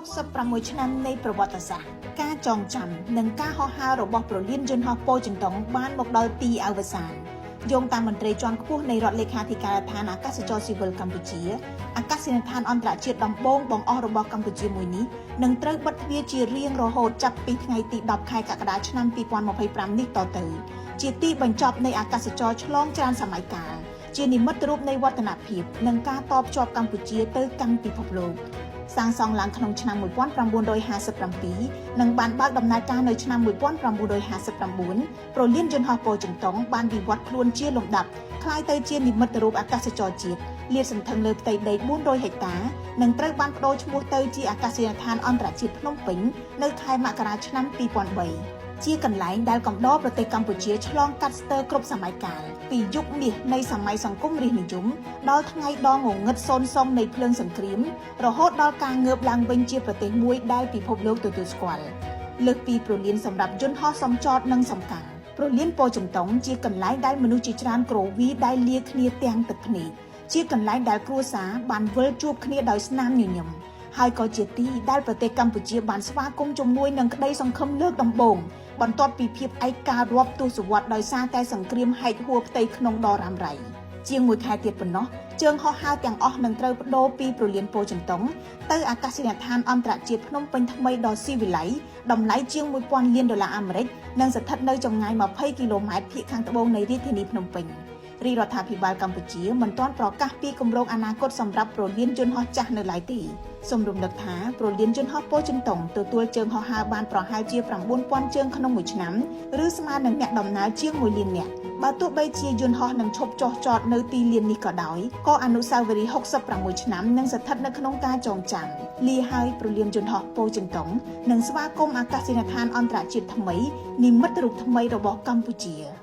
66ឆ្នាំនៃប្រវត្តិសាស្ត្រការចងចាំនិងការហោះហើររបស់ប្រលានយន្តហោះប៉ូចិនតុងបានមកដល់ទីអវសានយោងតាមមន្ត្រីជាន់ខ្ពស់នៃរដ្ឋលេខាធិការដ្ឋានអាកាសចរស៊ីវិលកម្ពុជាអាកាសយានដ្ឋានអន្តរជាតិដំបូងបង្អស់របស់កម្ពុជាមួយនេះនឹងត្រូវបិទទ្វារជារៀងរហូតចាប់ពីថ្ងៃទី10ខែកក្កដាឆ្នាំ2025នេះតទៅជាទីបញ្ចប់នៃអាកាសចរឆ្លងច្រើនសម័យកាលជានិមិត្តរូបនៃវឌ្ឍនភាពនិងការតភ្ជាប់កម្ពុជាទៅកាន់ពិភពលោកសាងសង់ឡើងក្នុងឆ្នាំ1957និងបានបើកដំណើរការនៅឆ្នាំ1959ប្រលានយន្តហោះប៉ូចិនតុងបានវិវត្តខ្លួនជាលំដាប់ក្លាយទៅជានិមិត្តរូបអាកាសចរជាតិលាតសន្ធឹងលើផ្ទៃដី400ហិកតានិងត្រូវបានប្តូរឈ្មោះទៅជាអាកាសយានដ្ឋានអន្តរជាតិភ្នំពេញនៅខែមករាឆ្នាំ2003ជាកន្លែងដែលកំដរប្រទេសកម្ពុជាឆ្លងកាត់ស្ទើរគ្រប់សម័យកាលពីយុគមាសនៃសម័យសង្គមរាស្ត្រនិយមដល់ថ្ងៃដងងងឹតសូន្យសងនៃភ្លើងសង្គ្រាមរហូតដល់ការងើបឡើងវិញជាប្រទេសមួយដែលពិភពលោកទទួលស្គាល់លើកពីប្រលានសម្រាប់យន្តហោះសំចតនិងសំកាំងប្រលានប៉ូចិនតុងជាកន្លែងដែលមនុស្សជាច្រើនក្រវីដែលលាគ្នាទាំងទឹកភ្នែកជាកន្លែងដែលគ្រួសារបានវិលជួបគ្នាដោយស្នាមញញឹមហើយក៏ជាទីដែលប្រទេសកម្ពុជាបានស្វាគមន៍ជាមួយនឹងក្តីសង្ឃឹមលើកដំបូងបន្ទាប់ពីភាពឯការាប់ទសវត្សរ៍ដោយសារតែសង្គ្រាមហែកហួរផ្ទៃក្នុងដ៏រ៉ាំរ៉ៃជាងមួយខែទៀតប៉ុណ្ណោះជើងហោះហើរទាំងអស់នឹងត្រូវប្តូរពីប្រលានប៉ូចិនតុងទៅអាកាសយានដ្ឋានអន្តរជាតិភ្នំពេញថ្មីដ៏ស៊ីវិល័យតម្លៃជាង$1000 លានអាមេរិកនិងស្ថិតនៅចម្ងាយ20គីឡូម៉ែត្រភាគខាងត្បូងនៃរាជធានីភ្នំពេញរាជរដ្ឋាភិបាលកម្ពុជាមិនទាន់ប្រកាសពីគម្រោងអនាគតសម្រាប់ប្រលានយន្តហោះចាស់នៅឡើយទេសូមរំលឹកថាប្រលានយន្តហោះប៉ូចិនតុងទទួលជើងហោះហើរបានប្រហែលជា9000ជើងក្នុងមួយឆ្នាំឬស្មើនឹងអ្នកដំណើរជាង1លាននាក់បើទោះបីជាយន្តហោះនឹងឈប់ចុះចតនៅទីលាននេះក៏ដោយក៏អនុស្សាវរីយ៍66ឆ្នាំនឹងស្ថិតនៅក្នុងការចងចាំលាហើយប្រលានយន្តហោះប៉ូចិនតុងនឹងស្វាគមន៍អាកាសយានដ្ឋានអន្តរជាតិថ្មីនិមិត្តរូបថ្មីរបស់កម្ពុជា